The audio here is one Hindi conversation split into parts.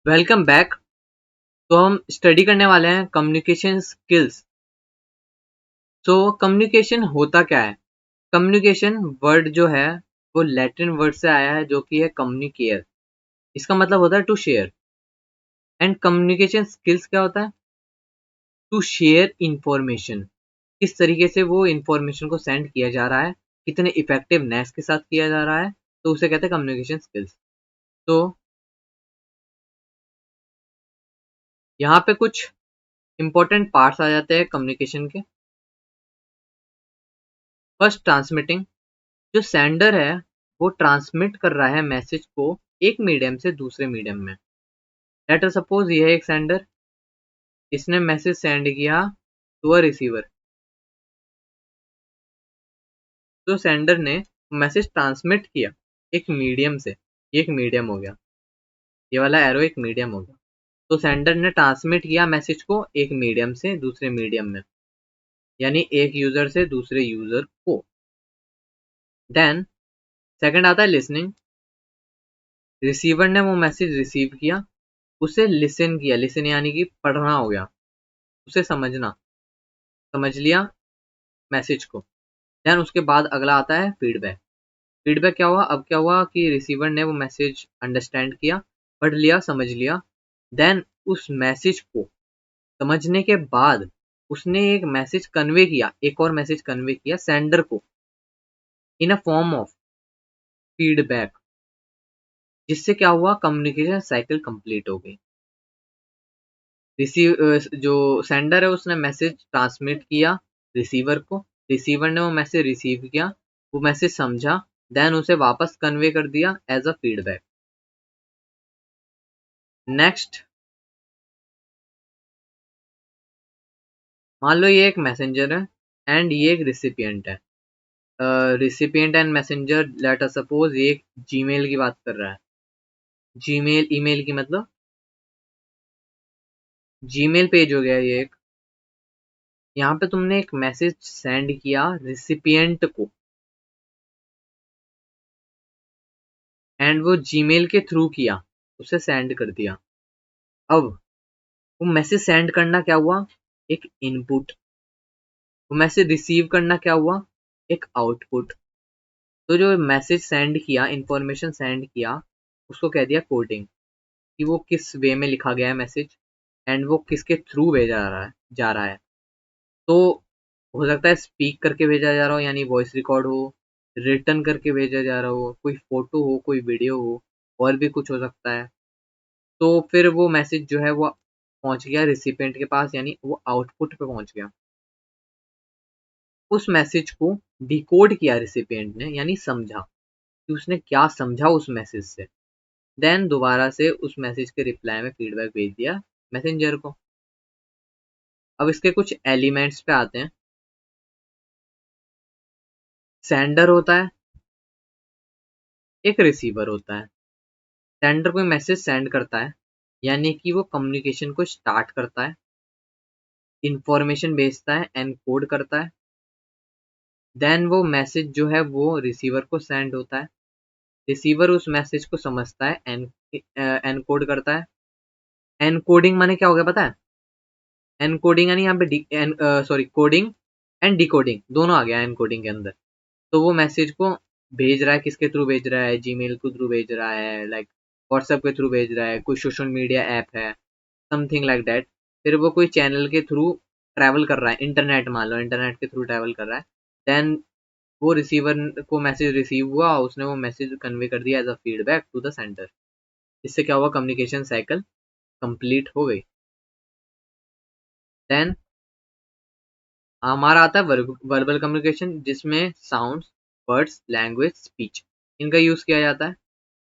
Welcome back. तो हम स्टडी करने वाले हैं कम्युनिकेशन स्किल्स। तो कम्युनिकेशन होता क्या है? कम्युनिकेशन वर्ड जो है वो लैटिन वर्ड से आया है जो कि है कम्युनिकेयर। इसका मतलब होता है to share. And communication skills क्या होता है? To share information. किस तरीके से वो इंफॉर्मेशन को सेंड किया जा रहा है, कितने इफेक्टिवनेस के साथ किया जा रहा है, तो उसे कहते हैं कम्युनिकेशन स्किल्स। तो यहाँ पे कुछ इंपॉर्टेंट पार्ट्स आ जाते हैं कम्युनिकेशन के। First, transmitting. जो सेंडर है वो ट्रांसमिट कर रहा है मैसेज को एक मीडियम से दूसरे मीडियम में। लेट अस सपोज ये है एक सेंडर, इसने मैसेज सेंड किया टू अ रिसीवर। तो सेंडर ने मैसेज ट्रांसमिट किया एक मीडियम से। ये एक मीडियम हो गया, ये वाला एरो एक मीडियम हो गया। तो सेंडर ने ट्रांसमिट किया मैसेज को एक मीडियम से दूसरे मीडियम में, यानी एक यूजर से दूसरे यूजर को। देन सेकंड आता है लिसनिंग। रिसीवर ने वो मैसेज रिसीव किया, उसे लिसन किया। लिसन यानी कि पढ़ना हो गया, उसे समझना, समझ लिया मैसेज को। देन उसके बाद अगला आता है फीडबैक। फीडबैक क्या हुआ? अब क्या हुआ कि रिसीवर ने वो मैसेज अंडरस्टैंड किया, पढ़ लिया, समझ लिया। देन उस मैसेज को समझने के बाद उसने एक मैसेज कन्वे किया, एक और मैसेज कन्वे किया सेंडर को इन अ फॉर्म ऑफ फीडबैक, जिससे क्या हुआ? कम्युनिकेशन साइकिल कंप्लीट हो गई। रिसीव जो सेंडर है उसने मैसेज ट्रांसमिट किया रिसीवर को, रिसीवर ने वो मैसेज रिसीव किया, वो मैसेज समझा, देन उसे वापस कन्वे कर दिया एज अ फीडबैक। नेक्स्ट, मान लो ये एक मैसेंजर है एंड ये एक रिसिपिएंट है। Recipient and messenger, late us suppose ये एक जीमेल की बात कर रहा है। जीमेल ईमेल की मतलब जीमेल पेज हो गया ये एक। यहाँ पे तुमने एक मैसेज सेंड किया रिसिपिएंट को एंड वो जीमेल के थ्रू किया, उसे सेंड कर दिया। अब वो मैसेज सेंड करना क्या हुआ? एक इनपुट। वो मैसेज रिसीव करना क्या हुआ? एक आउटपुट। तो जो मैसेज सेंड किया, इंफॉर्मेशन सेंड किया, उसको कह दिया कोडिंग, कि वो किस वे में लिखा गया है मैसेज एंड वो किसके थ्रू भेजा जा रहा है। तो हो सकता है स्पीक करके भेजा जा रहा हो, यानी वॉइस रिकॉर्ड हो, रिटर्न करके भेजा जा रहा हो, कोई फोटो हो, कोई वीडियो हो, और भी कुछ हो सकता है। तो फिर वो मैसेज जो है वो पहुंच गया रिसिपिएंट के पास, यानी वो आउटपुट पे पहुंच गया। उस मैसेज को डिकोड किया रिसिपिएंट ने, यानी समझा कि उसने क्या समझा उस मैसेज से। देन दोबारा से उस मैसेज के रिप्लाई में फीडबैक भेज दिया मैसेंजर को। अब इसके कुछ एलिमेंट्स पे आते हैं। सेंडर होता है, एक रिसीवर होता है। सेंडर कोई मैसेज सेंड करता है, यानी कि वो कम्युनिकेशन को स्टार्ट करता है, इंफॉर्मेशन भेजता है, एनकोड करता है। देन वो मैसेज जो है वो रिसीवर को सेंड होता है। रिसीवर उस मैसेज को समझता है, एनकोड करता है। एनकोडिंग माने क्या हो गया पता है? एनकोडिंग यानी यहाँ पे सॉरी, कोडिंग एंड डिकोडिंग दोनों आ गया एनकोडिंग के अंदर। तो वो मैसेज को भेज रहा है, किसके थ्रू भेज रहा है? जीमेल के थ्रू भेज रहा है, लाइक व्हाट्सएप के थ्रू भेज रहा है, कोई सोशल मीडिया ऐप है, समथिंग लाइक दैट। फिर वो कोई चैनल के थ्रू ट्रैवल कर रहा है, इंटरनेट मान लो, इंटरनेट के थ्रू ट्रैवल कर रहा है। देन वो रिसीवर को मैसेज रिसीव हुआ, उसने वो मैसेज कन्वे कर दिया as a feedback to the sender. इससे क्या हुआ? कम्युनिकेशन साइकिल कंप्लीट हो गई। देन हमारा आता है वर्बल कम्युनिकेशन, जिसमें साउंड्स, वर्ड्स, लैंग्वेज, स्पीच, इनका यूज किया जाता है।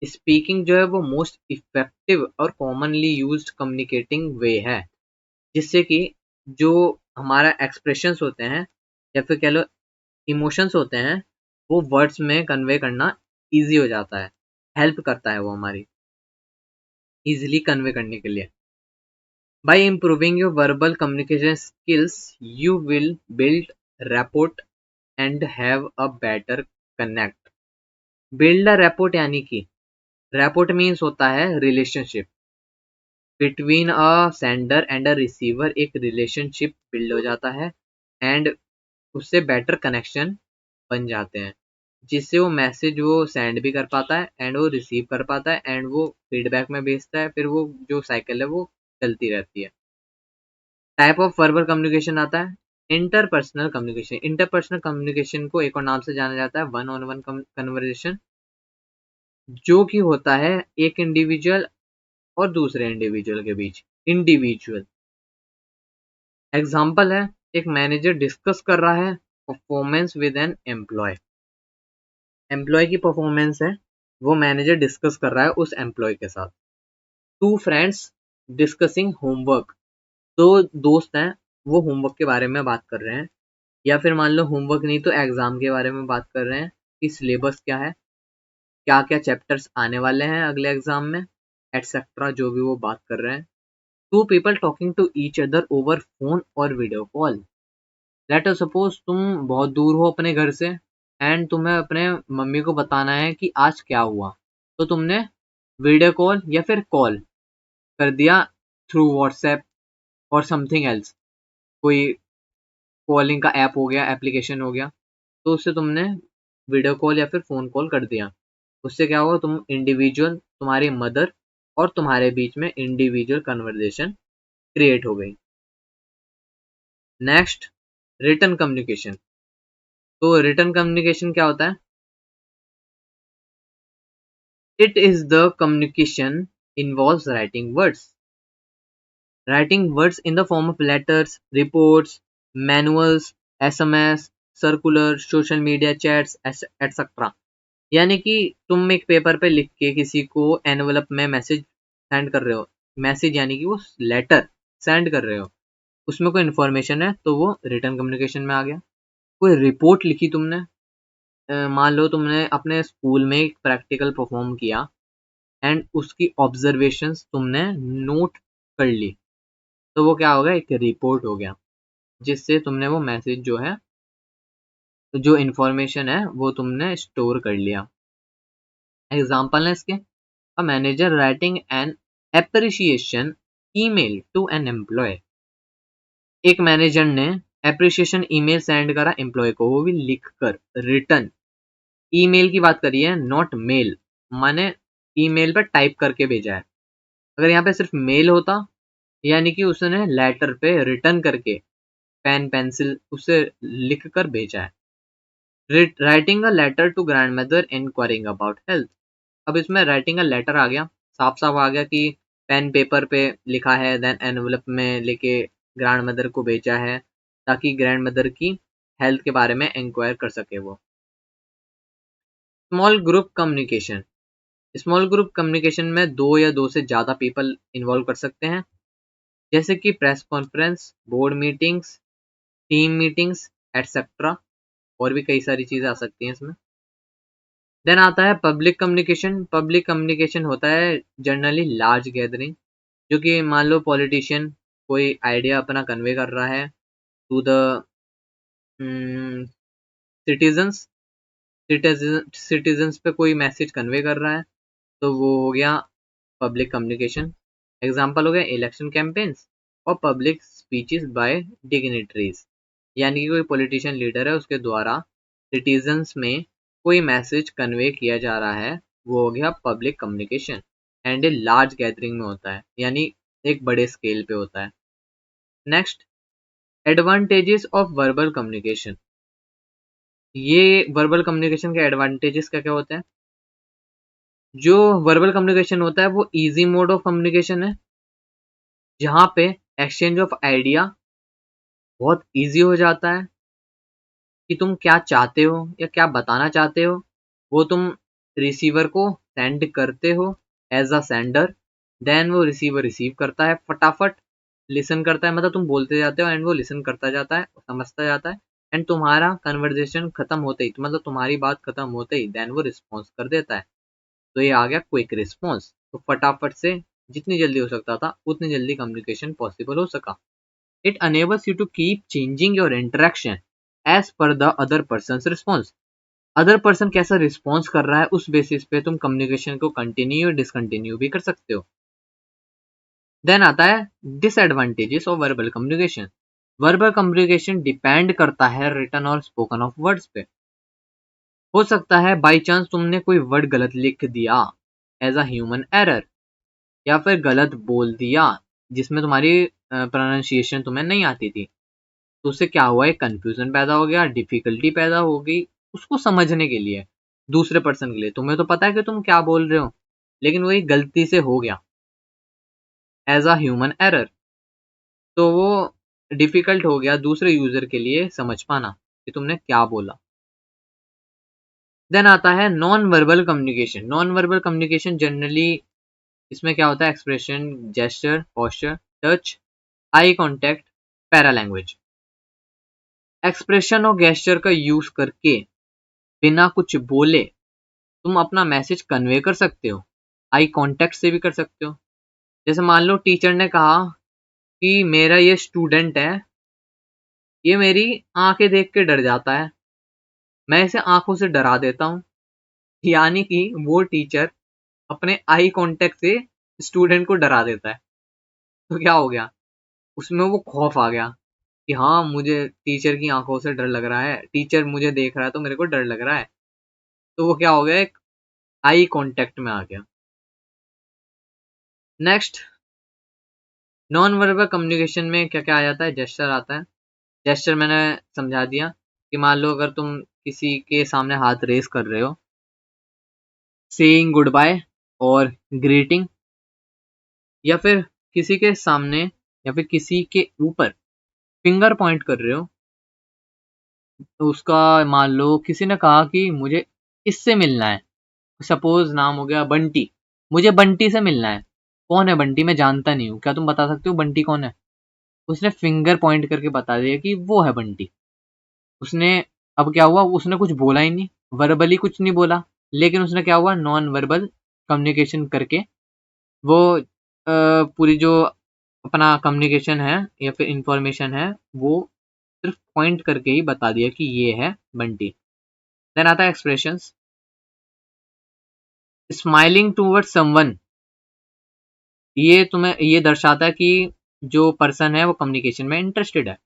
स्पीकिंग जो है वो मोस्ट इफेक्टिव और कॉमनली यूज्ड कम्युनिकेटिंग वे है, जिससे कि जो हमारा एक्सप्रेशंस होते हैं या फिर कह लो इमोशंस होते हैं, वो वर्ड्स में कन्वे करना इजी हो जाता है, हेल्प करता है वो हमारी इजीली कन्वे करने के लिए। By improving your verbal communication skills, you will build rapport and have a better connect. Build a rapport यानी कि rapport means होता है relationship. Between a sender and a receiver एक रिलेशनशिप बिल्ड हो जाता है एंड उससे बेटर कनेक्शन बन जाते हैं, जिससे वो मैसेज वो सेंड भी कर पाता है एंड वो रिसीव कर पाता है एंड वो फीडबैक में भेजता है, फिर वो जो साइकिल है वो चलती रहती है। टाइप ऑफ वर्बल कम्युनिकेशन आता है इंटरपर्सनल कम्युनिकेशन। इंटरपर्सनल कम्युनिकेशन को एक और नाम से जाना जाता है वन ऑन वन कन्वर्सेशन, जो कि होता है एक इंडिविजुअल और दूसरे इंडिविजुअल के बीच। इंडिविजुअल एग्जाम्पल है, एक मैनेजर डिस्कस कर रहा है performance with an employee. Employee की परफॉर्मेंस है, वो मैनेजर डिस्कस कर रहा है उस एम्प्लॉय के साथ। Two friends discussing homework. दो दोस्त हैं, वो होमवर्क के बारे में बात कर रहे हैं, या फिर मान लो होमवर्क नहीं तो एग्जाम के बारे में बात कर रहे हैं कि सिलेबस क्या है, क्या क्या चैप्टर्स आने वाले हैं अगले एग्जाम में, एटसेट्रा, जो भी वो बात कर रहे हैं। Two people talking to each other over phone और video call. Let us suppose तुम बहुत दूर हो अपने घर से एंड तुम्हें अपने मम्मी को बताना है कि आज क्या हुआ, तो तुमने वीडियो कॉल या फिर कॉल कर दिया थ्रू व्हाट्सएप और समथिंग एल्स, कोई कॉलिंग का ऐप हो गया, एप्लीकेशन हो गया, तो उससे तुमने वीडियो कॉल या फिर फ़ोन कॉल कर दिया। उससे क्या होगा, तुम इंडिविजुअल, तुम्हारी मदर और तुम्हारे बीच में इंडिविजुअल कन्वर्सेशन क्रिएट हो गई। Next, written communication. तो रिटन कम्युनिकेशन क्या होता है? It is the communication involves writing words. Writing words in the form of letters, reports, manuals, SMS, circular, social media chats, etc. यानी कि तुम एक पेपर पे लिख के किसी को एनवलप में मैसेज सेंड कर रहे हो। मैसेज यानी कि वो लेटर सेंड कर रहे हो, उसमें कोई इन्फॉर्मेशन है तो वो रिटर्न कम्युनिकेशन में आ गया। कोई रिपोर्ट लिखी तुमने, मान लो तुमने अपने स्कूल में एक प्रैक्टिकल परफॉर्म किया एंड उसकी ऑब्जर्वेशंस तुमने नोट कर ली, तो वो क्या होगा, एक रिपोर्ट हो गया, जिससे तुमने वो मैसेज जो है, जो इन्फॉर्मेशन है वो तुमने स्टोर कर लिया। एग्जाम्पल है इसके, a manager writing an appreciation email to an employee. एक मैनेजर ने एप्रिसिएशन ईमेल सेंड करा एम्प्लॉय को, वो भी लिख कर, रिटर्न। ईमेल की बात करी है, नॉट मेल, माने ईमेल पर टाइप करके भेजा है। अगर यहाँ पे सिर्फ मेल होता, यानी कि उसने लेटर पे रिटर्न करके पेन पेंसिल उससे लिख कर भेजा है। Writing a letter to grandmother inquiring about health. अब इसमें राइटिंग अ लेटर आ गया, साफ साफ आ गया कि पेन पेपर पे लिखा है, देन एनवलप में लेके ग्रैंड मदर को भेजा है, ताकि ग्रैंड मदर की हेल्थ के बारे में इंक्वायर कर सके वो। Small group communication. Small group communication में दो या दो से ज़्यादा पीपल इन्वॉल्व कर सकते हैं, जैसे कि press conference, board meetings, team meetings, etcetera. और भी कई सारी चीज़ें आ सकती हैं इसमें। देन आता है पब्लिक कम्युनिकेशन। पब्लिक कम्युनिकेशन होता है जनरली लार्ज गैदरिंग, जो कि मान लो पॉलिटिशियन कोई आइडिया अपना कन्वे कर रहा है टू द सिटीजन्स, सिटीजन्स पे कोई मैसेज कन्वे कर रहा है, तो वो हो गया पब्लिक कम्युनिकेशन। एग्जाम्पल हो गया इलेक्शन कैंपेन्स और पब्लिक स्पीचेस बाय डिग्निटरीज, यानी कि कोई पॉलिटिशियन लीडर है उसके द्वारा सिटीजन्स में कोई मैसेज कन्वे किया जा रहा है, वो हो गया public communication. And a large gathering में होता है, यानी एक बड़े स्केल पे होता है। Next, advantages of verbal communication. ये वर्बल कम्युनिकेशन के एडवांटेजेस क्या क्या होते हैं? जो वर्बल कम्युनिकेशन होता है वो इजी मोड ऑफ कम्युनिकेशन है, जहाँ पे एक्सचेंज ऑफ आइडिया बहुत इजी हो जाता है, कि तुम क्या चाहते हो या क्या बताना चाहते हो वो तुम रिसीवर को सेंड करते हो एज अ सेंडर, देन वो रिसीवर रिसीव करता है, फटाफट लिसन करता है, मतलब तुम बोलते जाते हो एंड वो लिसन करता जाता है, समझता जाता है, एंड तुम्हारा कन्वर्जेशन खत्म होते ही, मतलब तुम्हारी बात खत्म होते ही देन वो रिस्पॉन्स कर देता है। तो ये आ गया क्विक रिस्पॉन्स, तो फटाफट से जितनी जल्दी हो सकता था उतनी जल्दी कम्युनिकेशन पॉसिबल हो सका। It enables you to keep changing your interaction as per the other person's response. Other person कैसा रिस्पॉन्स कर रहा है उस बेसिस पे तुम कम्युनिकेशन को कंटिन्यू या डिसकंटिन्यू भी कर सकते हो। देन आता है disadvantages of verbal communication. Verbal communication depend करता है रिटन और स्पोकन ऑफ वर्ड्स पे। हो सकता है बाई चांस तुमने कोई वर्ड गलत लिख दिया एज अ ह्यूमन एरर, या फिर गलत बोल दिया जिसमें तुम्हारी प्रोनाउंसिएशन तुम्हें नहीं आती थी, तो उससे क्या हुआ, एक कंफ्यूजन पैदा हो गया, डिफिकल्टी पैदा हो गई उसको समझने के लिए, दूसरे पर्सन के लिए। तुम्हें तो पता है कि तुम क्या बोल रहे हो, लेकिन वही गलती से हो गया एज अ ह्यूमन एरर, तो वो डिफिकल्ट हो गया दूसरे यूजर के लिए समझ पाना कि तुमने क्या बोला। देन आता है non verbal communication. Non verbal communication generally इसमें क्या होता है, expression, gesture, posture, touch, eye contact, para language. Expression और गेस्चर का यूज करके बिना कुछ बोले तुम अपना मैसेज कन्वे कर सकते हो। आई कांटेक्ट से भी कर सकते हो। जैसे मान लो टीचर ने कहा कि मेरा ये स्टूडेंट है, ये मेरी आंखें देख के डर जाता है, मैं इसे आंखों से डरा देता हूँ। यानी कि वो टीचर अपने आई कांटेक्ट से स्टूडेंट को डरा देता है। तो क्या हो गया, उसमें वो खौफ आ गया कि हाँ मुझे टीचर की आंखों से डर लग रहा है, टीचर मुझे देख रहा है तो मेरे को डर लग रहा है। तो वो क्या हो गया, एक आई कांटेक्ट में आ गया। नेक्स्ट, नॉन वर्बल कम्युनिकेशन में क्या क्या आ जाता है, जेस्चर आता है। जेस्चर मैंने समझा दिया कि मान लो अगर तुम किसी के सामने हाथ रेस कर रहे हो, सेइंग गुड बाय और ग्रीटिंग, या फिर किसी के सामने या फिर किसी के ऊपर फिंगर पॉइंट कर रहे हो, तो उसका मान लो किसी ने कहा कि मुझे इससे मिलना है, सपोज नाम हो गया बंटी, मुझे बंटी से मिलना है। कौन है बंटी, मैं जानता नहीं हूँ, क्या तुम बता सकते हो बंटी कौन है? उसने फिंगर पॉइंट करके बता दिया कि वो है बंटी। उसने, अब क्या हुआ, उसने कुछ बोला ही नहीं, वर्बली कुछ नहीं बोला, लेकिन उसने क्या हुआ, नॉन वर्बल कम्युनिकेशन करके वो पूरी जो अपना कम्युनिकेशन है या फिर इंफॉर्मेशन है वो सिर्फ पॉइंट करके ही बता दिया कि ये है बंटी। देन आता है एक्सप्रेशंस। स्माइलिंग टूवर्ड्स समवन, ये तुम्हें ये दर्शाता है कि जो पर्सन है वो कम्युनिकेशन में इंटरेस्टेड है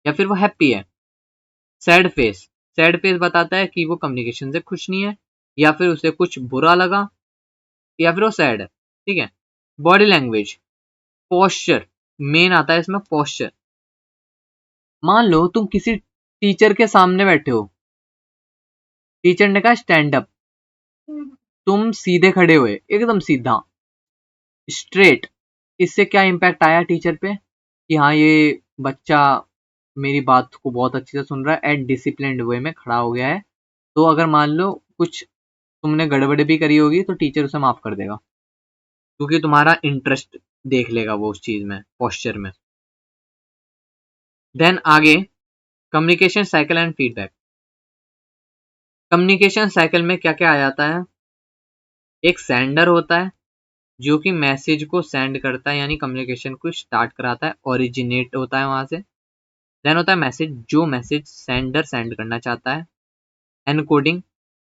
या फिर वो हैप्पी है। सैड फेस, सैड फेस बताता है कि वो कम्युनिकेशन से खुश नहीं है या फिर उसे कुछ बुरा लगा या फिर वो सैड है। ठीक है। बॉडी लैंग्वेज, पोस्चर, मेन आता है इसमें पोस्चर। मान लो तुम किसी टीचर के सामने बैठे हो, टीचर ने कहा स्टैंड अप, तुम सीधे खड़े हुए, एकदम सीधा, स्ट्रेट। इससे क्या इम्पैक्ट आया टीचर पे कि हाँ ये बच्चा मेरी बात को बहुत अच्छे से सुन रहा है एंड डिसिप्लिन्ड वे में खड़ा हो गया है। तो अगर मान लो कुछ तुमने गड़बड़ भी करी होगी तो टीचर उसे माफ कर देगा, क्योंकि तुम्हारा इंटरेस्ट देख लेगा वो उस चीज में, पोस्चर में। देन आगे, communication cycle and feedback. Communication cycle में क्या क्या आ जाता है, एक सेंडर होता है जो कि मैसेज को सेंड करता है, यानी कम्युनिकेशन को स्टार्ट कराता है, ओरिजिनेट होता है वहां से। देन होता है मैसेज, जो मैसेज सेंडर सेंड करना चाहता है। एनकोडिंग,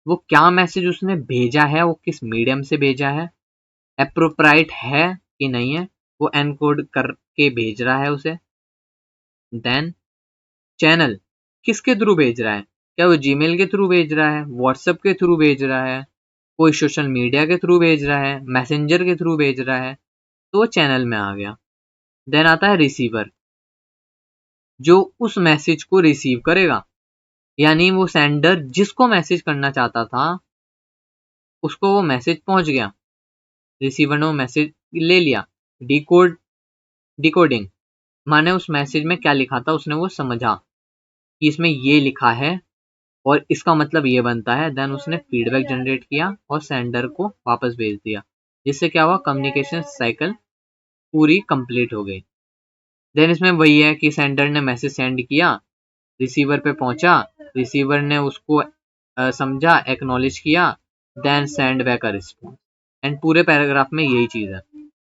वो क्या मैसेज उसने भेजा है, वो किस मीडियम से भेजा है, एप्रोप्राइट है कि नहीं है, वो एनकोड करके भेज रहा है उसे। देन चैनल, किसके थ्रू भेज रहा है, क्या वो जीमेल के थ्रू भेज रहा है, व्हाट्सएप के थ्रू भेज रहा है, कोई सोशल मीडिया के थ्रू भेज रहा है, मैसेंजर के थ्रू भेज रहा है, तो वो चैनल में आ गया। देन आता है रिसीवर, जो उस मैसेज को रिसीव करेगा, यानी वो सेंडर जिसको मैसेज करना चाहता था उसको वो मैसेज पहुंच गया, रिसीवर ने वो मैसेज ले लिया। डिकोड, डिकोडिंग, माने उस मैसेज में क्या लिखा था उसने वो समझा कि इसमें ये लिखा है और इसका मतलब ये बनता है। देन उसने फीडबैक जनरेट किया और सेंडर को वापस भेज दिया, जिससे क्या हुआ, कम्युनिकेशन साइकिल पूरी कंप्लीट हो गई। देन इसमें वही है कि सेंडर ने मैसेज सेंड किया, रिसीवर पे पहुंचा, रिसीवर ने उसको समझा, एक्नॉलेज किया, then send back a response. And पूरे पैराग्राफ में यही चीज है,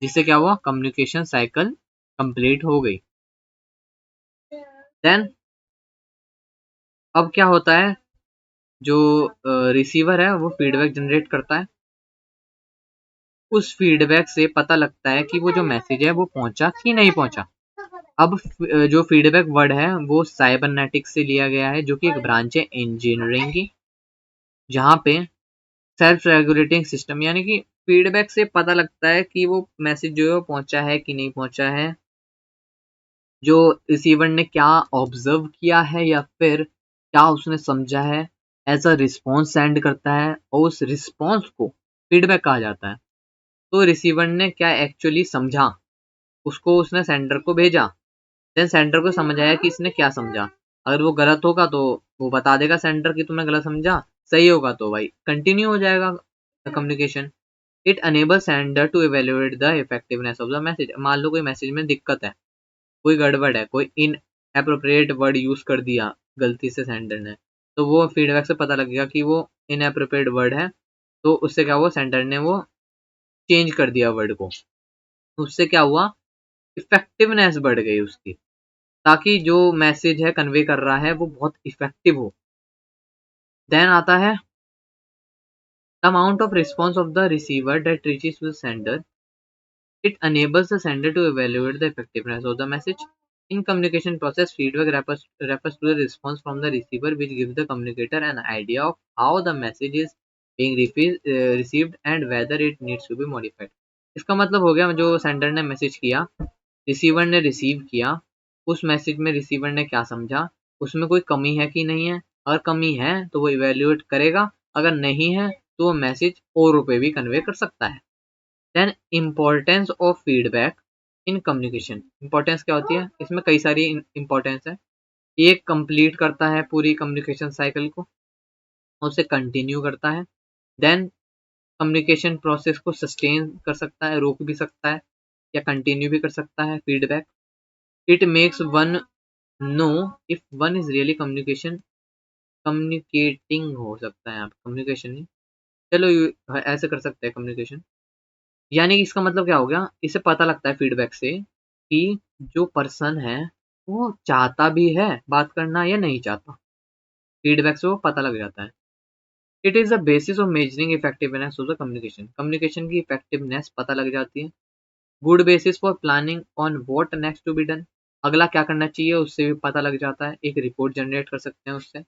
जिससे क्या हुआ, कम्युनिकेशन साइकिल कंप्लीट हो गई। देन अब क्या होता है, जो रिसीवर है वो फीडबैक जनरेट करता है, उस फीडबैक से पता लगता है कि वो जो मैसेज है वो पहुंचा कि नहीं पहुंचा। अब जो फीडबैक वर्ड है वो साइबरनेटिक्स से लिया गया है, जो कि एक ब्रांच है इंजीनियरिंग की, जहाँ पे सेल्फ रेगुलेटिंग सिस्टम, यानी कि फीडबैक से पता लगता है कि वो मैसेज जो है वो पहुंचा है कि नहीं पहुंचा है, जो रिसीवर ने क्या ऑब्जर्व किया है या फिर क्या उसने समझा है, एज अ रिस्पॉन्स सेंड करता है और उस रिस्पॉन्स को फीडबैक कहा जाता है। तो रिसीवर ने क्या एक्चुअली समझा, उसको उसने सेंडर को भेजा, देन सेंडर को समझ आया कि इसने क्या समझा। अगर वो गलत होगा तो वो बता देगा सेंडर कि तुमने गलत समझा, सही होगा तो भाई कंटिन्यू हो जाएगा communication. It enable sender to evaluate the effectiveness of the message. मान लो कोई मैसेज में दिक्कत है, कोई गड़बड़ है, कोई इन अप्रोप्रिएट वर्ड यूज कर दिया गलती से सेंडर ने, तो वो फीडबैक से पता लगेगा कि वो इन अप्रोप्रिएट वर्ड है, तो उससे क्या हुआ, सेंडर ने वो चेंज कर दिया वर्ड को, उससे क्या हुआ, इफेक्टिवनेस बढ़ गई उसकी, ताकि जो मैसेज है कन्वे कर रहा है वो बहुत इफेक्टिव हो। देन आता है the amount of response of the receiver that reaches to the sender. It enables the sender to evaluate the effectiveness of the message. In communication process, feedback refers to the response from the receiver, which gives the communicator an idea of how the message is being received and whether it needs to be modified. इसका मतलब हो गया, जो सेंडर ने मैसेज किया, रिसीवर ने रिसीव किया, उस मैसेज में रिसीवर ने क्या समझा, उसमें कोई कमी है कि नहीं है, अगर कमी है तो वो इवेल्युएट करेगा, अगर नहीं है तो वो मैसेज औरों पे भी कन्वे कर सकता है। Then importance of feedback in communication. Importance क्या होती है, इसमें कई सारी इम्पोर्टेंस है। एक कंप्लीट करता है पूरी कम्युनिकेशन साइकिल को, उसे कंटिन्यू करता है। देन कम्युनिकेशन प्रोसेस को सस्टेन कर सकता है, रोक भी सकता है या कंटिन्यू भी कर सकता है feedback. It makes one know if one is really communicating हो सकता है, यहाँ कम्युनिकेशन नहीं, चलो ऐसे कर सकते हैं कम्युनिकेशन। यानी कि इसका मतलब क्या हो गया, इसे पता लगता है फीडबैक से कि जो पर्सन है वो चाहता भी है बात करना या नहीं चाहता, फीडबैक से वो पता लग जाता है। It is the basis of measuring effectiveness of the communication. Communication की इफेक्टिवनेस पता लग जाती है। Good basis for planning on what next to be done. अगला क्या करना चाहिए उससे भी पता लग जाता है, एक रिपोर्ट जनरेट कर सकते हैं उससे।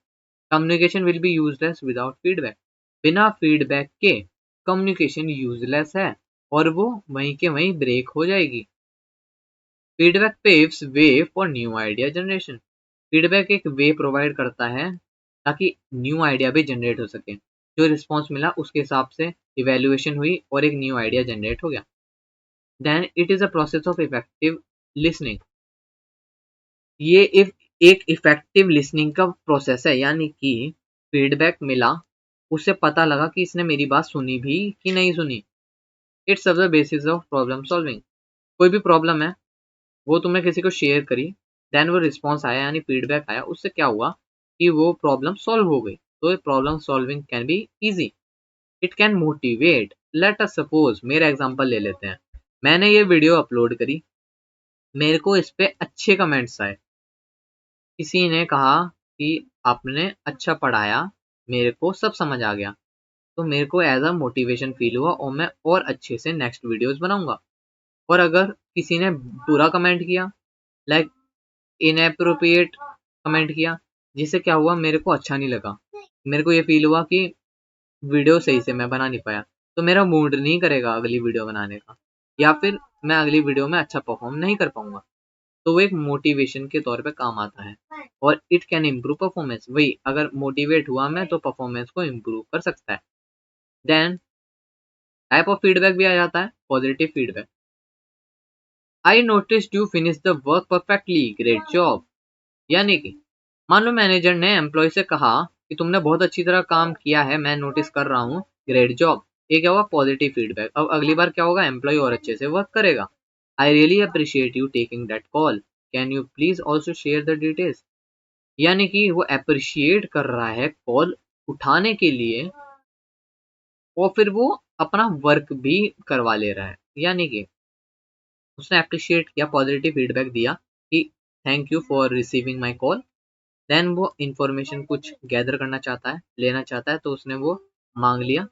Communication will be useless without feedback. बिना फीडबैक के कम्युनिकेशन यूजलेस है और वो वहीं के वहीं ब्रेक हो जाएगी। Feedback paves way for new idea generation. Feedback एक वे प्रोवाइड करता है ताकि न्यू आइडिया भी जनरेट हो सके। जो रिस्पॉन्स मिला उसके हिसाब से इवेल्युएशन हुई और एक न्यू आइडिया जनरेट हो गया। Then it is a process of effective listening. ये एक इफेक्टिव लिसनिंग का प्रोसेस है, यानी कि फीडबैक मिला, उससे पता लगा कि इसने मेरी बात सुनी भी कि नहीं सुनी। It's the basis of problem solving. कोई भी प्रॉब्लम है वो तुमने किसी को शेयर करी, देन वो रिस्पॉन्स आया यानी फीडबैक आया, उससे क्या हुआ कि वो प्रॉब्लम सॉल्व हो गई। तो problem solving can be easy. It can motivate. Late us suppose मेरा एग्जांपल ले लेते हैं, मैंने ये वीडियो अपलोड करी, मेरे को इस पे अच्छे कमेंट्स आए, किसी ने कहा कि आपने अच्छा पढ़ाया, मेरे को सब समझ आ गया, तो मेरे को एज अ मोटिवेशन फील हुआ और मैं और अच्छे से नेक्स्ट वीडियोस बनाऊंगा। और अगर किसी ने बुरा कमेंट किया, लाइक इनएप्रोप्रिएट कमेंट किया, जिससे क्या हुआ, मेरे को अच्छा नहीं लगा, मेरे को ये फील हुआ कि वीडियो सही से मैं बना नहीं पाया, तो मेरा मूड नहीं करेगा अगली वीडियो बनाने का, या फिर मैं अगली वीडियो में अच्छा परफॉर्म नहीं कर पाऊंगा। तो वो एक मोटिवेशन के तौर पे काम आता है और इट कैन इम्प्रूव परफॉर्मेंस। वही अगर मोटिवेट हुआ मैं तो परफॉर्मेंस को इम्प्रूव कर सकता है। देन टाइप ऑफ फीडबैक भी आ जाता है, positive feedback. I noticed you finish the work perfectly, great job. यानी कि मान लो मैनेजर ने एम्प्लॉय से कहा कि तुमने बहुत अच्छी तरह काम किया है, मैं नोटिस कर रहा हूँ, ग्रेट जॉब। ये क्या हुआ, पॉजिटिव फीडबैक। अब अगली बार क्या होगा, एम्प्लॉय और अच्छे से वर्क करेगा। I really appreciate you taking that call, can you please also share the details. यानी कि वो अप्रिशिएट कर रहा है कॉल उठाने के लिए और फिर वो अपना वर्क भी करवा ले रहा है, यानी कि उसने अप्रिशिएट किया, पॉजिटिव फीडबैक दिया कि thank you for receiving my call. Then वो इंफॉर्मेशन कुछ गैदर करना चाहता है, लेना चाहता है, तो उसने वो मांग लिया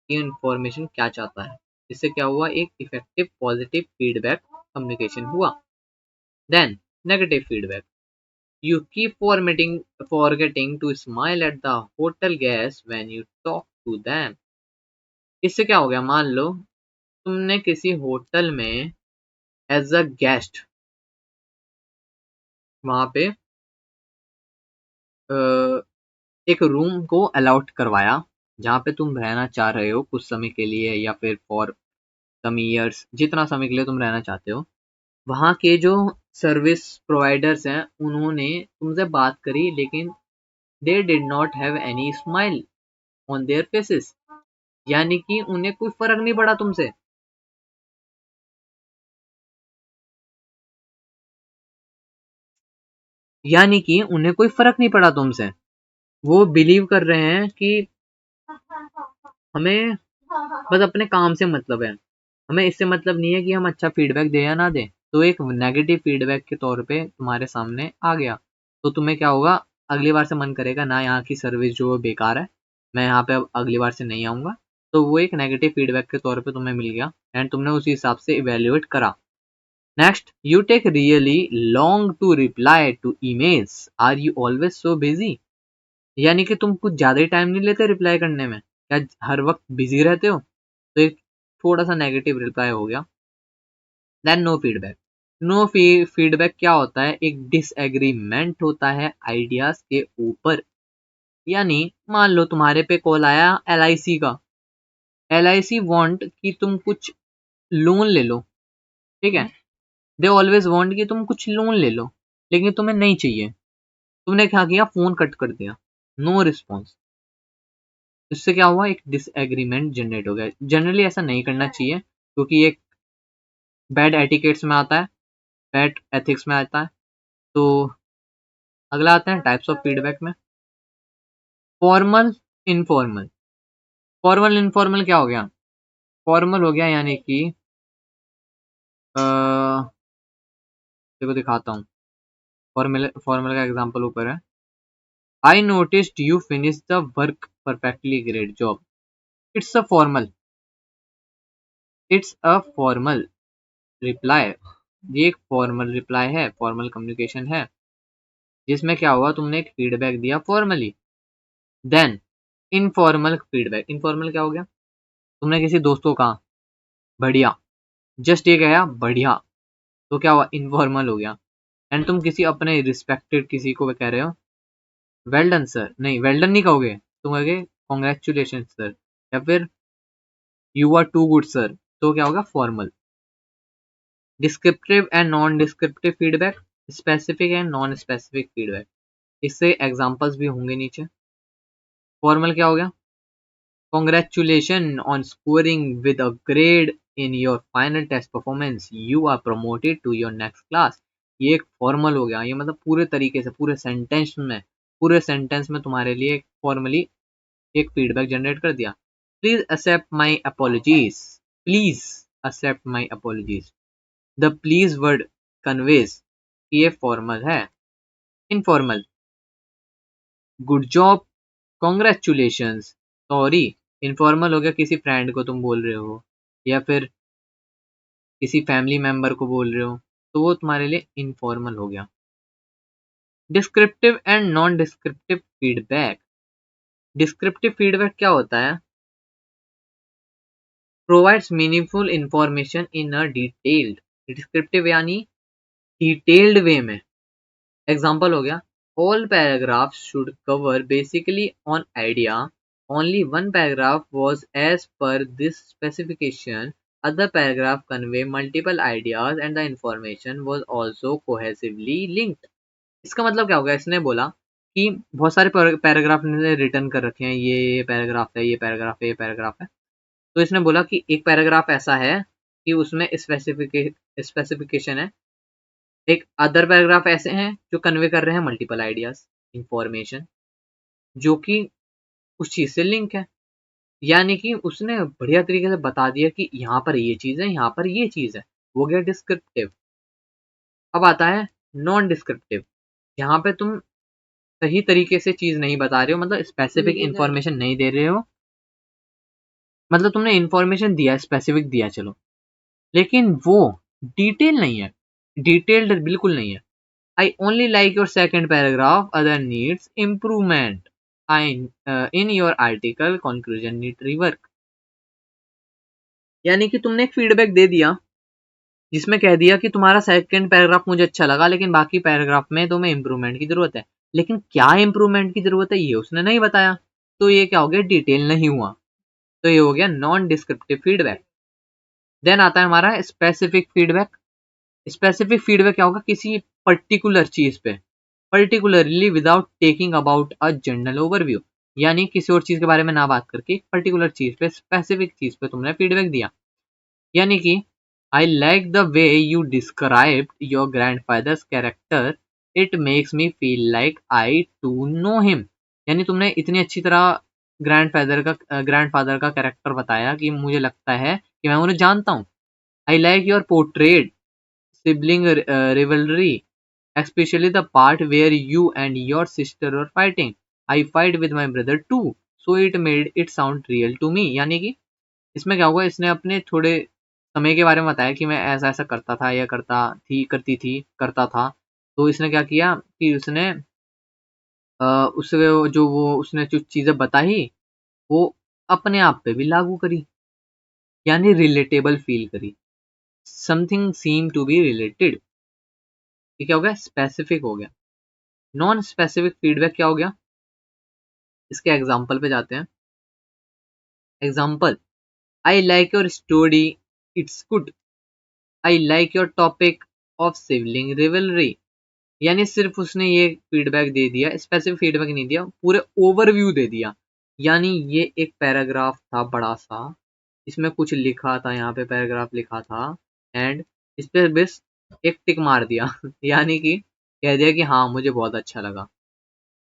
कि इंफॉर्मेशन क्या चाहता है। इससे क्या हुआ, एक इफेक्टिव पॉजिटिव फीडबैक कम्युनिकेशन हुआ। Then negative feedback, you keep forgetting to smile at the hotel guests when you talk to them। इससे क्या हो गया, मान लो तुमने किसी होटल में एज अ गेस्ट वहां पे एक रूम को अलॉट करवाया जहाँ पे तुम रहना चाह रहे हो कुछ समय के लिए या फिर फॉर सम ईयर्स, जितना समय के लिए तुम रहना चाहते हो। वहाँ के जो सर्विस प्रोवाइडर्स हैं उन्होंने तुमसे बात करी, लेकिन they did not have any smile on their faces, यानी कि उन्हें कोई फर्क नहीं पड़ा तुमसे। यानी कि उन्हें कोई फर्क नहीं पड़ा तुमसे। वो बिलीव कर रहे हैं कि हमें बस अपने काम से मतलब है, हमें इससे मतलब नहीं है कि हम अच्छा फीडबैक दें या ना दें। तो एक नेगेटिव फीडबैक के तौर पे तुम्हारे सामने आ गया, तो तुम्हें क्या होगा, अगली बार से मन करेगा ना, यहाँ की सर्विस जो बेकार है, मैं यहाँ पे अब अगली बार से नहीं आऊंगा। तो वो एक नेगेटिव फीडबैक के तौर पे तुम्हें मिल गया एंड तुमने उसी हिसाब से इवेल्युएट करा। Next, you take really long to reply to emails, are you always so busy। यानी कि तुम कुछ ज्यादा ही टाइम नहीं लेते रिप्लाई करने में, क्या हर वक्त बिजी रहते हो। तो एक थोड़ा सा नेगेटिव रिप्लाई हो गया। Then no feedback, no feedback क्या होता है, एक डिसएग्रीमेंट होता है आइडियाज के ऊपर। यानी मान लो तुम्हारे पे कॉल आया LIC का, LIC वांट कि तुम कुछ लोन ले लो, ठीक है, दे ऑलवेज वांट कि तुम कुछ लोन ले लो, लेकिन तुम्हें नहीं चाहिए। तुमने क्या किया, फोन कट कर दिया, नो रिस्पॉन्स। इससे क्या हुआ, एक डिसएग्रीमेंट जनरेट हो गया। जनरली ऐसा नहीं करना चाहिए क्योंकि ये बैड एटिकेट्स में आता है, बैड एथिक्स में आता है। तो अगला आते हैं टाइप्स ऑफ फीडबैक में, फॉर्मल इनफॉर्मल। फॉर्मल इनफॉर्मल क्या हो गया, फॉर्मल हो गया यानी कि देखो दिखाता हूँ, फॉर्मल फॉर्मल का एग्जांपल ऊपर है। I noticed you finish the work perfectly, great job. It's a formal, it's a formal reply. ये एक फॉर्मल रिप्लाई है, फॉर्मल कम्युनिकेशन है, जिसमें क्या हुआ, तुमने एक फीडबैक दिया formally. Then informal feedback, informal क्या हो गया, तुमने किसी दोस्त को कहा बढ़िया, जस्ट ये कहा बढ़िया, तो क्या हुआ, इनफॉर्मल हो गया। एंड तुम किसी अपने रिस्पेक्टेड किसी को कह रहे हो वेल डन सर, नहीं वेल डन नहीं कहोगे, तुम कहोगे कॉन्ग्रेचुलेशन सर, या फिर you are too good sir, तो क्या होगा, formal. Descriptive and non descriptive feedback, specific and non specific feedback, इससे एग्जांपल्स भी होंगे नीचे। फॉर्मल क्या हो गया, congratulations on scoring with a grade in your final test performance, you are promoted to your next class। ये एक फॉर्मल हो गया, ये मतलब पूरे तरीके से पूरे सेंटेंस में तुम्हारे लिए फॉर्मली एक फीडबैक जनरेट कर दिया। Please accept my apologies, please accept my apologies. The please word conveys ये फॉर्मल है। Informal, good job, congratulations, sorry. Informal हो गया, किसी फ्रेंड को तुम बोल रहे हो या फिर किसी फैमिली मेंबर को बोल रहे हो, तो वो तुम्हारे लिए इनफॉर्मल हो गया। Descriptive and non descriptive feedback, descriptive feedback क्या होता है, provides meaningful information in a detailed, descriptive यानी डिटेल्ड वे में। एग्जाम्पल हो गया, all paragraphs should cover basically on idea, only one paragraph was as per this specification, other paragraph convey multiple ideas and the information was also cohesively linked। इसका मतलब क्या होगा, इसने बोला कि बहुत सारे पैराग्राफ ने रिटर्न कर रखे हैं, ये पैराग्राफ है, ये पैराग्राफ है, ये पैराग्राफ है। तो इसने बोला कि एक पैराग्राफ ऐसा है कि उसमें स्पेसिफिकेशन है, एक अदर पैराग्राफ ऐसे हैं जो कन्वे कर रहे हैं मल्टीपल आइडियाज, इंफॉर्मेशन, जो कि उस चीज से लिंक है। यानी कि उसने बढ़िया तरीके से बता दिया कि यहाँ पर ये चीज है, यहाँ पर ये चीज है, वो गया डिस्क्रिप्टिव। अब आता है नॉन डिस्क्रिप्टिव, यहाँ पे तुम सही तरीके से चीज नहीं बता रहे हो, मतलब स्पेसिफिक इंफॉर्मेशन नहीं दे रहे हो, मतलब तुमने इंफॉर्मेशन दिया, स्पेसिफिक दिया, चलो, लेकिन वो डिटेल नहीं है, डिटेल्ड बिल्कुल नहीं है। I only like your second paragraph, other needs improvement, I in your article conclusion need rework. यानी कि तुमने एक फीडबैक दे दिया जिसमें कह दिया कि तुम्हारा सेकंड पैराग्राफ मुझे अच्छा लगा, लेकिन बाकी पैराग्राफ में तुम्हें इंप्रूवमेंट की जरूरत है। लेकिन क्या इंप्रूवमेंट की जरूरत है ये उसने नहीं बताया, तो ये क्या हो गया, डिटेल नहीं हुआ, तो ये हो गया नॉन डिस्क्रिप्टिव फीडबैक। देन आता है हमारा स्पेसिफिक फीडबैक। स्पेसिफिक फीडबैक क्या होगा, किसी पर्टिकुलर चीज पे, particularly without taking about a general overview, यानी किसी और चीज के बारे में ना बात करके पर्टिकुलर चीज पे, स्पेसिफिक चीज पे तुमने फीडबैक दिया। यानी कि I like the way you describe your grandfather's character, it makes me feel like I too know him. यानी तुमने इतनी अच्छी तरह ग्रैंडफादर का कैरेक्टर बताया कि मुझे लगता है कि मैं उन्हें जानता हूँ। आई like your portrait sibling rivalry, especially the part where you and your sister are fighting. I fight with my brother too, so it made it sound real to me। यानी कि इसमें क्या हुआ, इसने अपने थोड़े समय के बारे में बताया कि मैं ऐसा ऐसा करता था, या करती थी, करता था। तो इसने क्या किया कि उसने उसे जो वो उसने जो चीजें बताई वो अपने आप पे भी लागू करी, यानी रिलेटेबल फील करी, something seem to be related. ये क्या हो गया, स्पेसिफिक हो गया। नॉन स्पेसिफिक फीडबैक क्या हो गया, इसके एग्जाम्पल पे जाते हैं। Example, I like your story, it's good. I like your topic of sibling rivalry. यानी सिर्फ उसने ये फीडबैक दे दिया, स्पेसिफिक फीडबैक नहीं दिया, पूरे ओवरव्यू दे दिया। यानी ये एक पैराग्राफ था बड़ा सा, इसमें कुछ लिखा था, यहाँ पे पैराग्राफ लिखा था, एंड इस पे बस एक टिक मार दिया यानी कि कह दिया कि हाँ मुझे बहुत अच्छा लगा,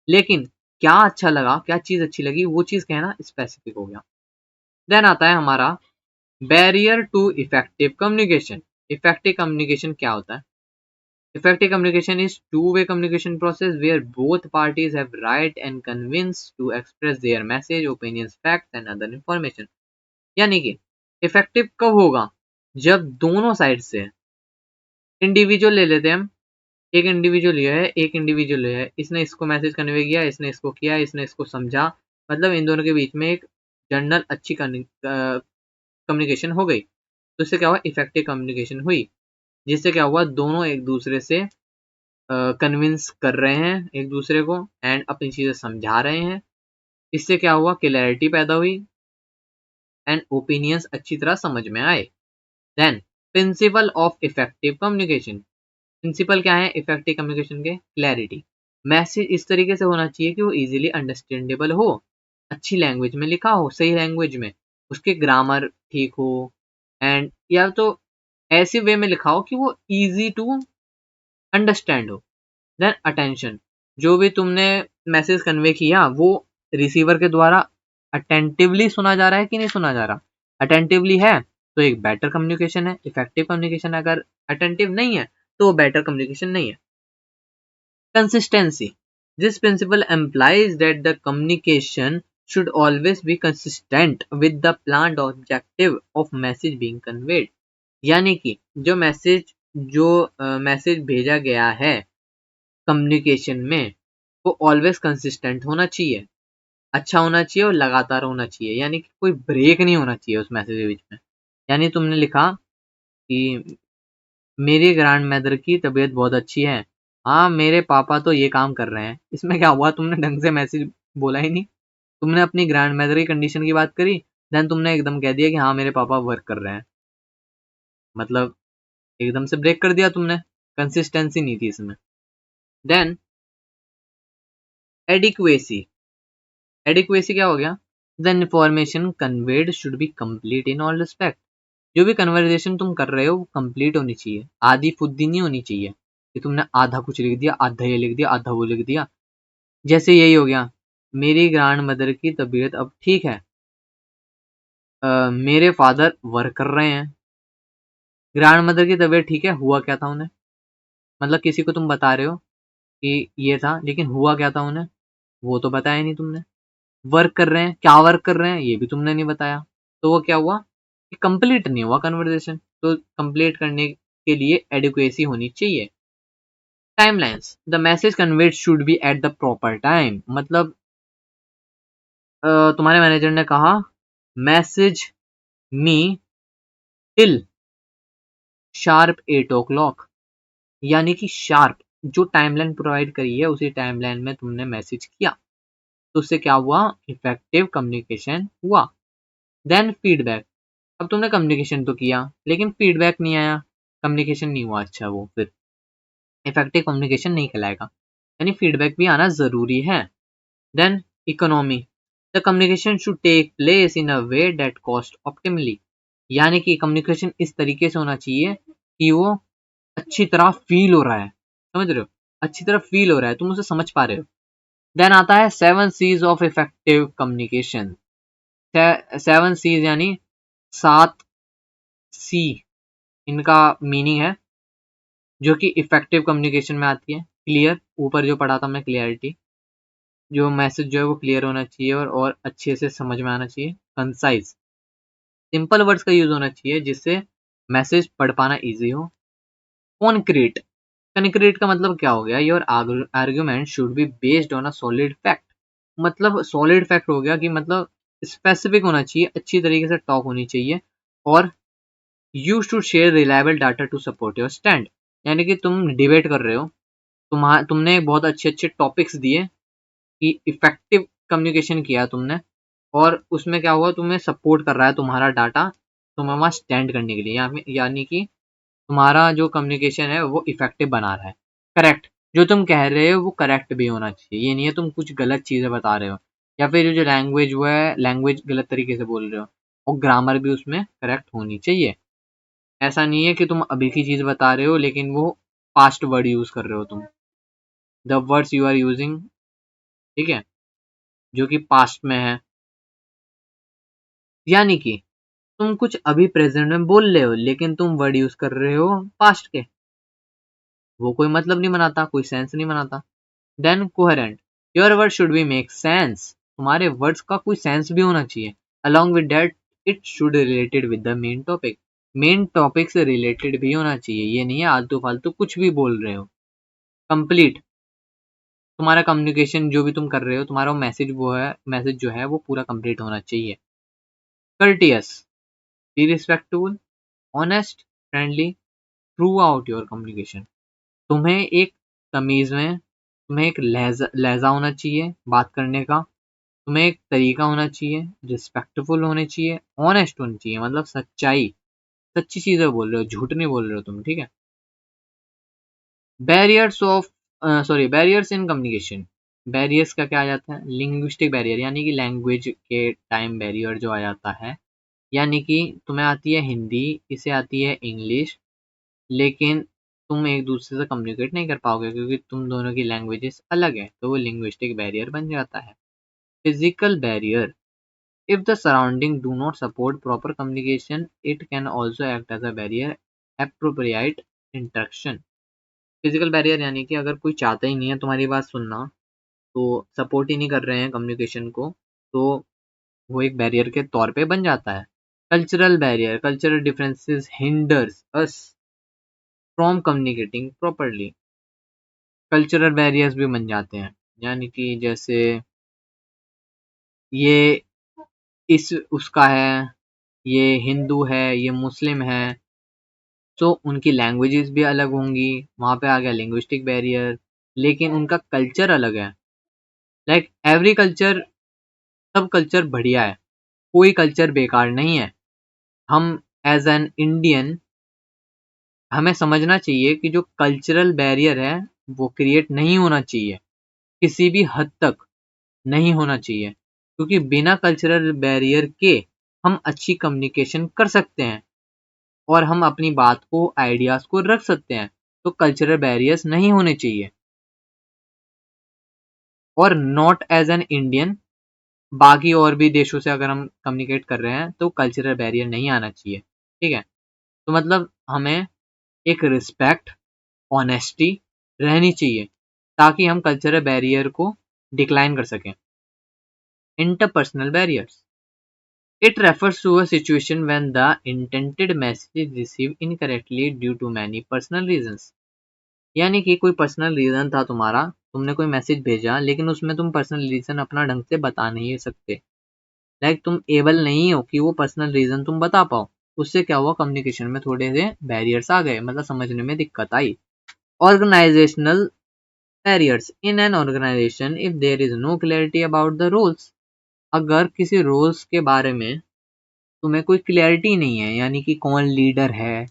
लेकिन क्या अच्छा लगा, क्या चीज अच्छी लगी, वो चीज कहना स्पेसिफिक हो गया। देन आता है हमारा barrier to effective communication. Effective communication क्या होता है, effective communication is two-way communication process where both parties have right and convince to express their message, opinions, facts and other information। यानी कि इफेक्टिव कब होगा, जब दोनों साइड से, इंडिविजुअल ले लेते हैं हम, एक इंडिविजुअल ये है, एक इंडिविजुअल ये है, इसने इसको मैसेज कन्वे किया, इसने इसको किया, इसने इसको समझा, मतलब इन दोनों के बीच में एक जनरल अच्छी कम्युनिकेशन हो गई, तो इससे क्या हुआ, इफेक्टिव कम्युनिकेशन हुई, जिससे क्या हुआ, दोनों एक दूसरे से कन्विंस कर रहे हैं एक दूसरे को, एंड अपनी चीजें समझा रहे हैं। इससे क्या हुआ, क्लैरिटी पैदा हुई, एंड ओपिनियंस अच्छी तरह समझ में आए। Then principle of effective communication. Principle क्या है इफेक्टिव कम्युनिकेशन के, क्लैरिटी। मैसेज इस तरीके से होना चाहिए कि वो इजीली अंडरस्टैंडेबल हो, अच्छी लैंग्वेज में लिखा हो, सही लैंग्वेज में, उसके ग्रामर ठीक हो, एंड या तो ऐसे वे में लिखा हो कि वो इजी टू अंडरस्टैंड हो। देन अटेंशन, जो भी तुमने मैसेज कन्वे किया वो रिसीवर के द्वारा अटेंटिवली सुना जा रहा है कि नहीं सुना जा रहा, अटेंटिवली है तो एक बेटर कम्युनिकेशन है, इफेक्टिव कम्युनिकेशन। अगर अटेंटिव नहीं है तो वो बेटर कम्युनिकेशन नहीं है। Consistency, this principle employs that the communication should always be consistent with the planned objective of message being conveyed। यानी कि जो मैसेज भेजा गया है कम्युनिकेशन में वो ऑलवेज कंसिस्टेंट होना चाहिए, अच्छा होना चाहिए और लगातार होना चाहिए, यानी कि कोई ब्रेक नहीं होना चाहिए उस मैसेज के बीच में। यानी तुमने लिखा कि मेरी ग्रैंड मदर की तबीयत बहुत अच्छी है, हाँ मेरे पापा तो ये काम कर रहे हैं, इसमें क्या हुआ, तुमने ढंग से मैसेज बोला ही नहीं, तुमने अपनी ग्रैंड मदर की कंडीशन की बात करी, देन तुमने एकदम कह दिया कि हाँ मेरे पापा वर्क कर रहे हैं, मतलब एकदम से ब्रेक कर दिया तुमने, कंसिस्टेंसी नहीं थी इसमें। देन एडिक्वेसी, एडिक्वेसी क्या हो गया, the information conveyed should be complete in all respect. जो भी कन्वर्जेशन तुम कर रहे हो वो कंप्लीट होनी चाहिए, आधी फुद्दी नहीं होनी चाहिए कि तुमने आधा कुछ लिख दिया, आधा ये लिख दिया, आधा वो लिख दिया। जैसे यही हो गया, मेरी ग्रैंड मदर की तबीयत अब ठीक है, मेरे फादर वर्क कर रहे हैं। ग्रैंड मदर की तबीयत ठीक है, हुआ क्या था उन्हें, मतलब किसी को तुम बता रहे हो कि ये था, लेकिन हुआ क्या था उन्हें वो तो बताया नहीं तुमने। वर्क कर रहे हैं, क्या वर्क कर रहे हैं ये भी तुमने नहीं बताया। तो वो क्या हुआ कि कंप्लीट नहीं हुआ कन्वर्सेशन। तो कंप्लीट करने के लिए एडिक्वेसी होनी चाहिए। Timelines, the message conveyed should be at the proper time. मतलब तुम्हारे मैनेजर ने कहा message me till sharp 8 o'clock, यानी कि शार्प जो टाइमलाइन प्रोवाइड करी है उसी टाइमलाइन में तुमने मैसेज किया, तो उससे क्या हुआ, इफेक्टिव कम्युनिकेशन हुआ। देन फीडबैक, अब तुमने कम्युनिकेशन तो किया लेकिन फीडबैक नहीं आया, कम्युनिकेशन नहीं हुआ अच्छा, वो फिर इफेक्टिव कम्युनिकेशन नहीं कहलाएगा, यानी फीडबैक भी आना जरूरी है। Then economy, the communication should take place in a way that cost optimally, यानी कि कम्युनिकेशन इस तरीके से होना चाहिए कि वो अच्छी तरह फील हो रहा है, समझ रहे हो, अच्छी तरह फील हो रहा है, तुम उसे समझ पा रहे हो। देन आता है 7 C's of effective communication. 7 C's यानी 7 C इनका मीनिंग है जो कि इफेक्टिव कम्युनिकेशन में आती है। क्लियर, ऊपर जो पढ़ा था मैं, क्लियरिटी, जो मैसेज जो है वो क्लियर होना चाहिए और अच्छे से समझ में आना चाहिए। कंसाइज, सिंपल वर्ड्स का यूज होना चाहिए जिससे मैसेज पढ़ पाना इजी हो। कॉन्क्रीट, कॉन्क्रीट का मतलब क्या हो गया, your argument should be based on a solid fact, मतलब सॉलिड फैक्ट हो गया कि मतलब स्पेसिफिक होना चाहिए, अच्छी तरीके से टॉक होनी चाहिए। और you should share reliable data to support your stand, यानी कि तुम डिबेट कर रहे हो, तुमने बहुत अच्छे अच्छे टॉपिक्स दिए कि इफेक्टिव कम्युनिकेशन किया तुमने, और उसमें क्या हुआ, तुम्हें सपोर्ट कर रहा है तुम्हारा डाटा, तुम्हें वहां स्टैंड करने के लिए, यानी कि तुम्हारा जो कम्युनिकेशन है वो इफेक्टिव बना रहा है। करेक्ट, जो तुम कह रहे हो वो करेक्ट भी होना चाहिए, ये नहीं है तुम कुछ गलत चीजें बता रहे हो, या फिर जो लैंग्वेज वो है लैंग्वेज गलत तरीके से बोल रहे हो, और ग्रामर भी उसमें करेक्ट होनी चाहिए। ऐसा नहीं है कि तुम अभी की चीज बता रहे हो लेकिन वो पास्ट वर्ड यूज कर रहे हो तुम, the words you are using, ठीक है, जो कि पास्ट में है, यानी कि तुम कुछ अभी प्रेजेंट में बोल रहे हो लेकिन तुम वर्ड यूज कर रहे हो पास्ट के, वो कोई मतलब नहीं बनाता, कोई सेंस नहीं बनाता। Then coherent, your word should be make sense, तुम्हारे वर्ड्स का कोई सेंस भी होना चाहिए। Along with that it should related with the main topic, main topic से रिलेटेड भी होना चाहिए, ये नहीं है आलतू फालतू कुछ भी बोल रहे हो। कंप्लीट, तुम्हारा कम्युनिकेशन जो भी तुम कर रहे हो, तुम्हारा मैसेज वो है, मैसेज जो है वो पूरा कंप्लीट होना चाहिए। Courteous, be respectful, honest, friendly throughout your communication, तुम्हें एक तमीज में, तुम्हें एक लहजा होना चाहिए बात करने का, तुम्हें एक तरीका होना चाहिए, रिस्पेक्टफुल होने चाहिए, ऑनेस्ट होनी चाहिए, मतलब सच्चाई, सच्ची चीजें बोल रहे हो, झूठ नहीं बोल रहे हो तुम, ठीक है। Barriers of, sorry, barriers in communication, barriers का क्या आ जाता है, लिंग्विस्टिक बैरियर, यानी कि लैंग्वेज के टाइम बैरियर जो आ जाता है, यानी कि तुम्हें आती है हिंदी, इसे आती है इंग्लिश, लेकिन तुम एक दूसरे से कम्युनिकेट नहीं कर पाओगे क्योंकि तुम दोनों की लैंग्वेजेस अलग है, तो वो लिंग्विस्टिक बैरियर बन जाता है। Physical barrier, if the surrounding do not support proper communication it can also act as a barrier appropriate interaction। Physical barrier यानी कि अगर कोई चाहता ही नहीं है तुम्हारी बात सुनना, तो सपोर्ट ही नहीं कर रहे हैं कम्युनिकेशन को, तो वो एक बैरियर के तौर पे बन जाता है। Cultural barrier, cultural differences hinders us from communicating properly, cultural barriers भी बन जाते हैं, यानी कि जैसे ये इस उसका है, ये हिंदू है, ये मुस्लिम है, तो उनकी लैंग्वेजेस भी अलग होंगी, वहां पे आ गया लिंग्विस्टिक बैरियर, लेकिन उनका कल्चर अलग है। लाइक एवरी कल्चर, सब कल्चर बढ़िया है, कोई कल्चर बेकार नहीं है। हम एज एन इंडियन हमें समझना चाहिए कि जो कल्चरल बैरियर है वो क्रिएट नहीं होना चाहिए, किसी भी हद तक नहीं होना चाहिए, क्योंकि बिना कल्चरल बैरियर के हम अच्छी कम्युनिकेशन कर सकते हैं और हम अपनी बात को, आइडियाज को रख सकते हैं, तो कल्चरल बैरियर्स नहीं होने चाहिए। और नॉट एज एन इंडियन, बाकी और भी देशों से अगर हम कम्युनिकेट कर रहे हैं तो कल्चरल बैरियर नहीं आना चाहिए, ठीक है। तो मतलब हमें एक रिस्पेक्ट, ऑनेस्टी रहनी चाहिए ताकि हम कल्चरल बैरियर को डिक्लाइन कर सकें। Interpersonal barriers, It refers to a situation when the intended message is received incorrectly due to many personal reasons. यानी कि कोई पर्सनल रीजन था तुम्हारा, तुमने कोई मैसेज भेजा लेकिन उसमें तुम पर्सनल रीजन अपना ढंग से बता नहीं सकते, लाइक तुम एबल नहीं हो कि वो पर्सनल रीजन तुम बता पाओ। उससे क्या हुआ, कम्युनिकेशन में थोड़े से बैरियर्स आ गए, मतलब समझने में दिक्कत आई। Organisational barriers in an organisation if there is no clarity about the rules. अगर किसी रूल्स के बारे में तुम्हें कोई क्लैरिटी नहीं है, यानी कि कौन लीडर है,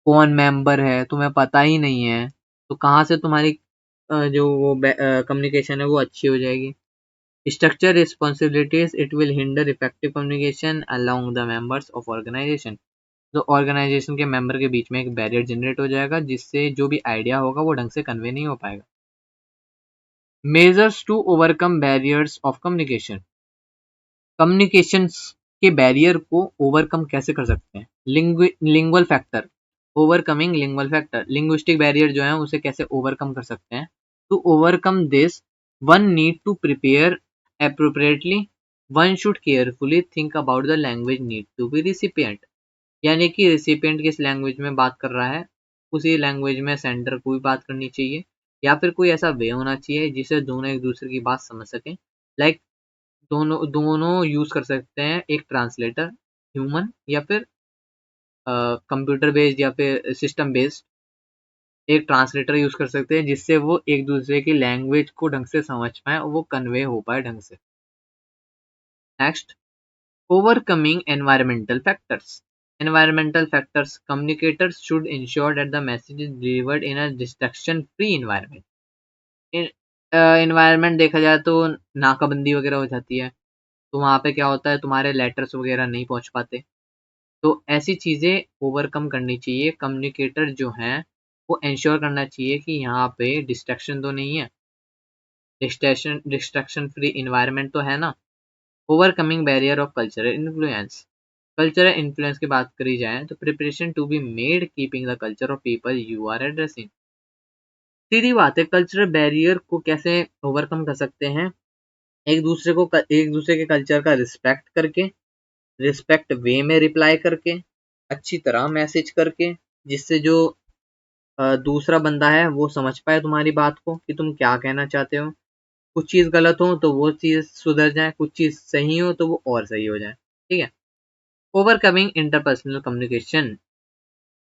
कौन मेंबर है, तुम्हें पता ही नहीं है, तो कहाँ से तुम्हारी जो वो कम्युनिकेशन है वो अच्छी हो जाएगी। Structure responsibilities it will hinder effective communication along the members of organisation. तो ऑर्गेनाइजेशन के मेंबर के बीच में एक बैरियर जनरेट हो जाएगा, जिससे जो भी आइडिया होगा वो ढंग से कन्वे नहीं हो पाएगा। Measures to overcome barriers of communication. Communication के बैरियर को ओवरकम कैसे कर सकते हैं? Lingual factor, overcoming lingual factor, linguistic barrier जो है उसे कैसे ओवरकम कर सकते हैं? To overcome this one need to prepare appropriately, one should carefully think about the language need to be recipient। यानी कि रिसिपिएंट किस लैंग्वेज में बात कर रहा है, उसी लैंग्वेज में सेंडर को भी बात करनी चाहिए, या फिर कोई ऐसा वे होना चाहिए जिससे दोनों एक दूसरे की बात समझ सकें। लाइक दोनों दोनों यूज कर सकते हैं, एक ट्रांसलेटर ह्यूमन या फिर कंप्यूटर बेस्ड या फिर सिस्टम बेस्ड, एक ट्रांसलेटर यूज कर सकते हैं जिससे वो एक दूसरे की लैंग्वेज को ढंग से समझ पाए और वो कन्वे हो पाए ढंग से। Next, overcoming environmental factors. Environmental factors, communicators should ensure that the message is delivered in a distraction free environment। Environment देखा जाए तो नाकाबंदी वगैरह हो जाती है, तो वहाँ पे क्या होता है, तुम्हारे लेटर्स वगैरह नहीं पहुँच पाते, तो ऐसी चीज़ें ओवरकम करनी चाहिए। कम्युनिकेटर जो हैं वो इंश्योर करना चाहिए कि यहाँ पे डिस्ट्रैक्शन तो नहीं है, डिस्ट्रैक्शन फ्री इन्वायरमेंट तो है ना। Overcoming barrier of cultural influence. Cultural influence की बात करी जाए तो preparation to be made keeping the culture of people you are addressing. सीधी बात है, कल्चरल बैरियर को कैसे ओवरकम कर सकते हैं? एक दूसरे के कल्चर का रिस्पेक्ट करके, रिस्पेक्ट वे में रिप्लाई करके, अच्छी तरह मैसेज करके, जिससे जो दूसरा बंदा है वो समझ पाए तुम्हारी बात को कि तुम क्या कहना चाहते हो। कुछ चीज़ गलत हो तो वो चीज़ सुधर जाए, कुछ चीज़ सही हो तो वो और सही हो जाए, ठीक है। Overcoming interpersonal communication,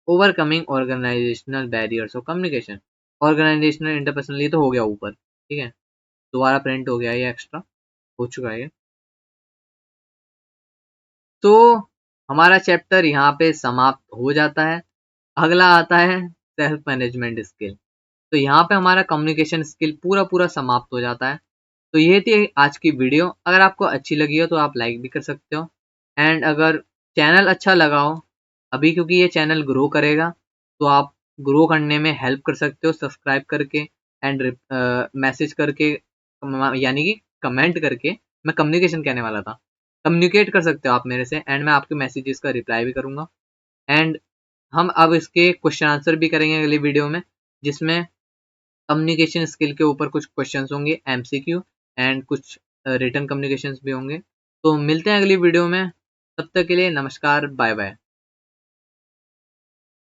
overcoming organisational barriers of communication. Organisational interpersonally तो हो गया ऊपर, ठीक है, दोबारा प्रिंट हो गया, ये एक्स्ट्रा हो चुका है। तो हमारा चैप्टर यहाँ पे समाप्त हो जाता है। अगला आता है सेल्फ मैनेजमेंट स्किल। तो यहाँ पे हमारा कम्युनिकेशन स्किल पूरा पूरा समाप्त हो जाता है। तो ये थी आज की वीडियो। अगर आपको अच्छी लगी हो तो आप लाइक भी कर सकते हो, एंड अगर चैनल अच्छा लगा हो, अभी क्योंकि ये चैनल ग्रो करेगा तो आप ग्रो करने में हेल्प कर सकते हो सब्सक्राइब करके एंड मैसेज करके, यानी कि कमेंट करके, मैं कम्युनिकेशन कहने वाला था, कम्युनिकेट कर सकते हो आप मेरे से, एंड मैं आपके मैसेजेस का रिप्लाई भी करूँगा। एंड हम अब इसके क्वेश्चन आंसर भी करेंगे अगली वीडियो में, जिसमें कम्युनिकेशन स्किल के ऊपर कुछ क्वेश्चंस होंगे एमसीक्यू, एंड कुछ रिटन कम्युनिकेशंस भी होंगे। तो मिलते हैं अगली वीडियो में, तब तक के लिए नमस्कार, बाय बाय।